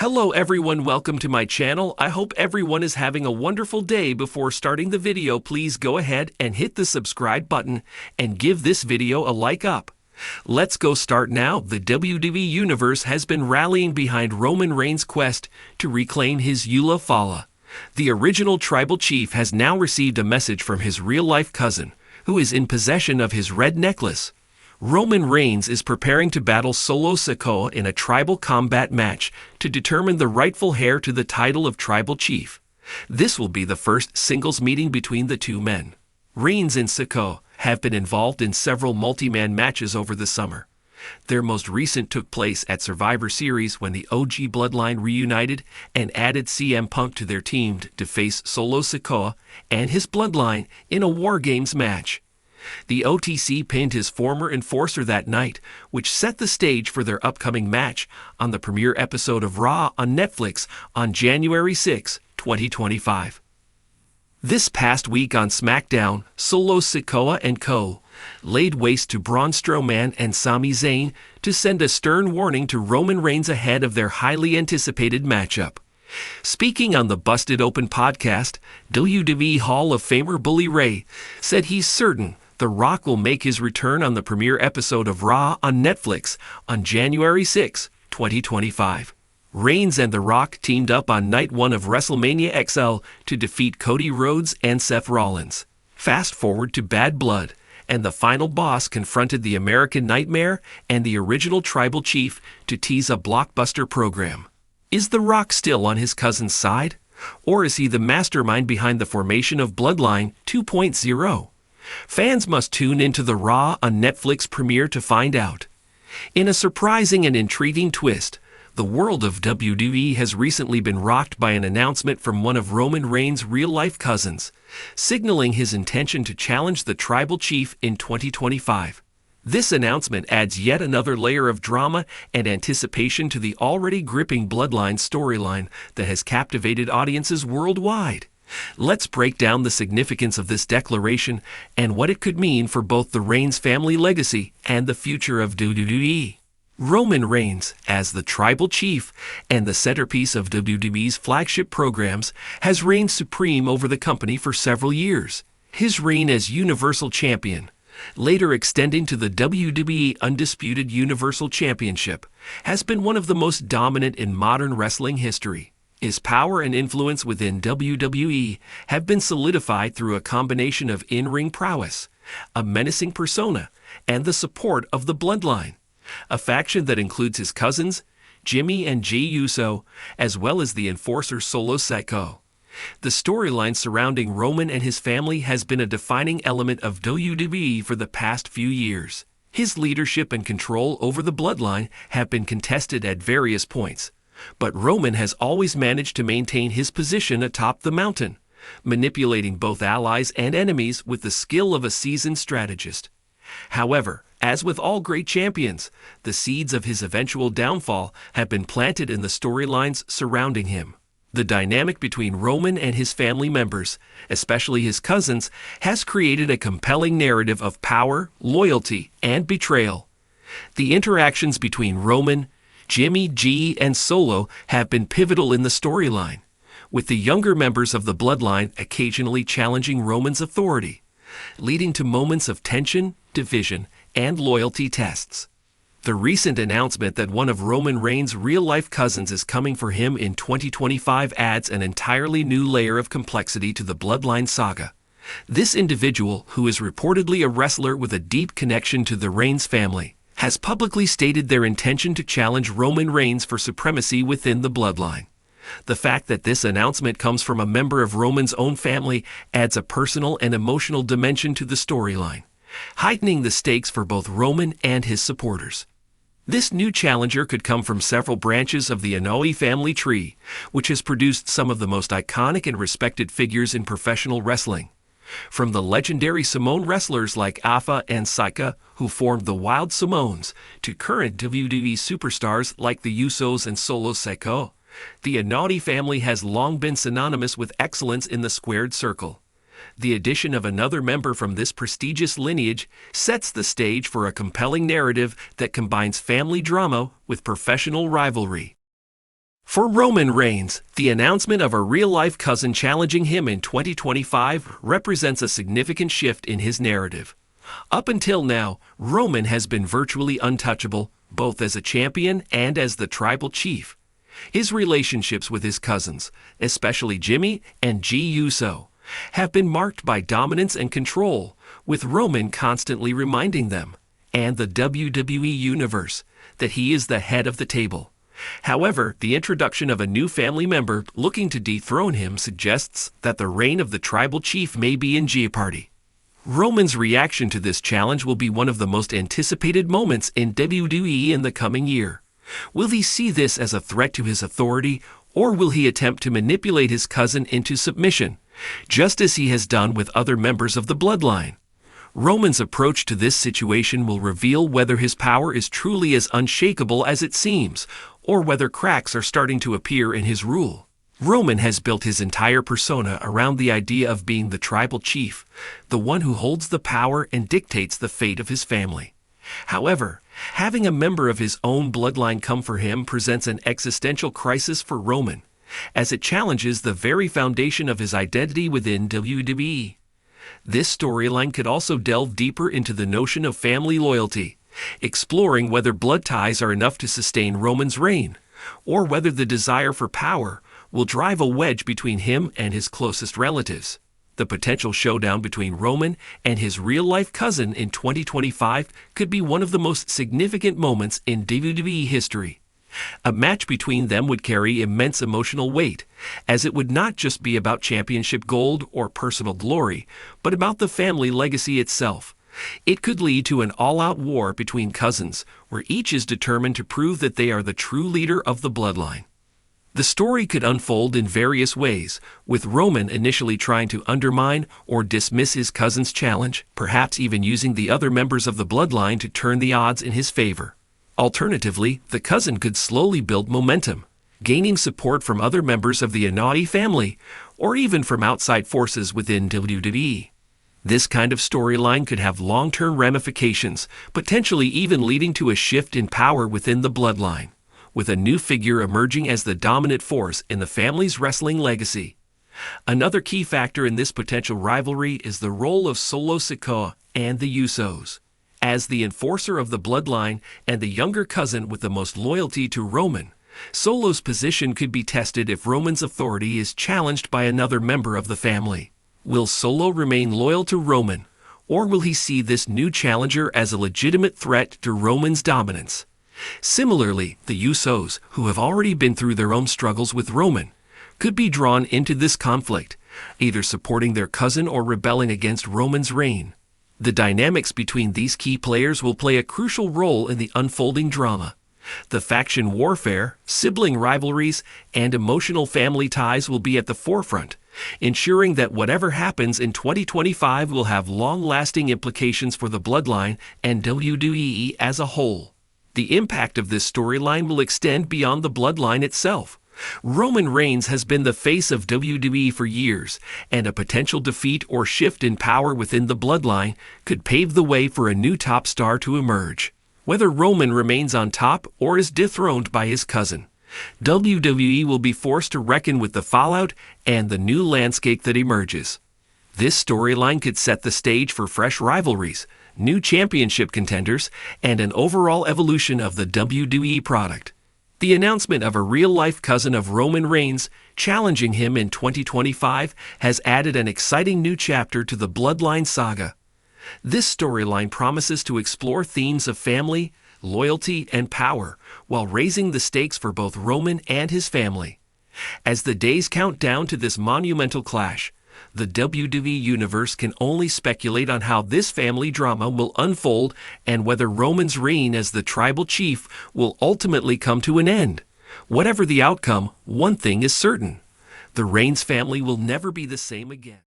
Hello everyone, welcome to my channel. I hope everyone is having a wonderful day. Before starting the video, please go ahead and hit the subscribe button and give this video a like up. Let's go start now. The WWE Universe has been rallying behind Roman Reigns' quest to reclaim his Eula Fala. The original tribal chief has now received a message from his real-life cousin, who is in possession of his red necklace. Roman Reigns is preparing to battle Solo Sikoa in a tribal combat match to determine the rightful heir to the title of tribal chief. This will be the first singles meeting between the two men. Reigns and Sikoa have been involved in several multi-man matches over the summer. Their most recent took place at Survivor Series when the OG Bloodline reunited and added CM Punk to their team to face Solo Sikoa and his Bloodline in a War Games match. The OTC pinned his former enforcer that night, which set the stage for their upcoming match on the premiere episode of Raw on Netflix on January 6, 2025. This past week on SmackDown, Solo Sikoa and Co. laid waste to Braun Strowman and Sami Zayn to send a stern warning to Roman Reigns ahead of their highly anticipated matchup. Speaking on the Busted Open podcast, WWE Hall of Famer Bully Ray said he's certain The Rock will make his return on the premiere episode of Raw on Netflix on January 6, 2025. Reigns and The Rock teamed up on Night 1 of WrestleMania XL to defeat Cody Rhodes and Seth Rollins. Fast forward to Bad Blood, and the final boss confronted the American Nightmare and the original tribal chief to tease a blockbuster program. Is The Rock still on his cousin's side? Or is he the mastermind behind the formation of Bloodline 2.0? Fans must tune into the Raw on Netflix premiere to find out. In a surprising and intriguing twist, the world of WWE has recently been rocked by an announcement from one of Roman Reigns' real-life cousins, signaling his intention to challenge the tribal chief in 2025. This announcement adds yet another layer of drama and anticipation to the already gripping Bloodline storyline that has captivated audiences worldwide. Let's break down the significance of this declaration and what it could mean for both the Reigns family legacy and the future of WWE. Roman Reigns, as the tribal chief and the centerpiece of WWE's flagship programs, has reigned supreme over the company for several years. His reign as Universal Champion, later extending to the WWE Undisputed Universal Championship, has been one of the most dominant in modern wrestling history. His power and influence within WWE have been solidified through a combination of in-ring prowess, a menacing persona, and the support of the Bloodline, a faction that includes his cousins, Jimmy and Jey Uso, as well as the enforcer Solo Sikoa. The storyline surrounding Roman and his family has been a defining element of WWE for the past few years. His leadership and control over the Bloodline have been contested at various points, but Roman has always managed to maintain his position atop the mountain, manipulating both allies and enemies with the skill of a seasoned strategist. However, as with all great champions, the seeds of his eventual downfall have been planted in the storylines surrounding him. The dynamic between Roman and his family members, especially his cousins, has created a compelling narrative of power, loyalty, and betrayal. The interactions between Roman, Jimmy, G, and Solo have been pivotal in the storyline, with the younger members of the Bloodline occasionally challenging Roman's authority, leading to moments of tension, division, and loyalty tests. The recent announcement that one of Roman Reigns' real-life cousins is coming for him in 2025 adds an entirely new layer of complexity to the Bloodline saga. This individual, who is reportedly a wrestler with a deep connection to the Reigns family, has publicly stated their intention to challenge Roman Reigns for supremacy within the Bloodline. The fact that this announcement comes from a member of Roman's own family adds a personal and emotional dimension to the storyline, heightening the stakes for both Roman and his supporters. This new challenger could come from several branches of the Inoue family tree, which has produced some of the most iconic and respected figures in professional wrestling. From the legendary Samoan wrestlers like Afa and Saika, who formed the Wild Samoans, to current WWE superstars like the Usos and Solo Sikoa, the Inoue family has long been synonymous with excellence in the squared circle. The addition of another member from this prestigious lineage sets the stage for a compelling narrative that combines family drama with professional rivalry. For Roman Reigns, the announcement of a real-life cousin challenging him in 2025 represents a significant shift in his narrative. Up until now, Roman has been virtually untouchable, both as a champion and as the tribal chief. His relationships with his cousins, especially Jimmy and G Uso, have been marked by dominance and control, with Roman constantly reminding them, and the WWE Universe, that he is the head of the table. However, the introduction of a new family member looking to dethrone him suggests that the reign of the tribal chief may be in jeopardy. Roman's reaction to this challenge will be one of the most anticipated moments in WWE in the coming year. Will he see this as a threat to his authority, or will he attempt to manipulate his cousin into submission, just as he has done with other members of the Bloodline? Roman's approach to this situation will reveal whether his power is truly as unshakable as it seems, or whether cracks are starting to appear in his rule. Roman has built his entire persona around the idea of being the tribal chief, the one who holds the power and dictates the fate of his family. However, having a member of his own bloodline come for him presents an existential crisis for Roman, as it challenges the very foundation of his identity within WWE. This storyline could also delve deeper into the notion of family loyalty, exploring whether blood ties are enough to sustain Roman's reign, or whether the desire for power will drive a wedge between him and his closest relatives. The potential showdown between Roman and his real-life cousin in 2025 could be one of the most significant moments in WWE history. A match between them would carry immense emotional weight, as it would not just be about championship gold or personal glory, but about the family legacy itself. It could lead to an all-out war between cousins, where each is determined to prove that they are the true leader of the bloodline. The story could unfold in various ways, with Roman initially trying to undermine or dismiss his cousin's challenge, perhaps even using the other members of the bloodline to turn the odds in his favor. Alternatively, the cousin could slowly build momentum, gaining support from other members of the Anoa'i family, or even from outside forces within WWE. This kind of storyline could have long-term ramifications, potentially even leading to a shift in power within the bloodline, with a new figure emerging as the dominant force in the family's wrestling legacy. Another key factor in this potential rivalry is the role of Solo Sikoa and the Usos. As the enforcer of the bloodline and the younger cousin with the most loyalty to Roman, Solo's position could be tested if Roman's authority is challenged by another member of the family. Will Solo remain loyal to Roman, or will he see this new challenger as a legitimate threat to Roman's dominance? Similarly, the Usos, who have already been through their own struggles with Roman, could be drawn into this conflict, either supporting their cousin or rebelling against Roman's reign. The dynamics between these key players will play a crucial role in the unfolding drama. The faction warfare, sibling rivalries, and emotional family ties will be at the forefront, ensuring that whatever happens in 2025 will have long-lasting implications for the bloodline and WWE as a whole. The impact of this storyline will extend beyond the bloodline itself. Roman Reigns has been the face of WWE for years, and a potential defeat or shift in power within the bloodline could pave the way for a new top star to emerge. Whether Roman remains on top or is dethroned by his cousin, WWE will be forced to reckon with the fallout and the new landscape that emerges. This storyline could set the stage for fresh rivalries, new championship contenders, and an overall evolution of the WWE product. The announcement of a real-life cousin of Roman Reigns challenging him in 2025 has added an exciting new chapter to the Bloodline saga. This storyline promises to explore themes of family, loyalty, and power, while raising the stakes for both Roman and his family. As the days count down to this monumental clash, the WWE Universe can only speculate on how this family drama will unfold and whether Roman's reign as the tribal chief will ultimately come to an end. Whatever the outcome, one thing is certain: the Reigns family will never be the same again.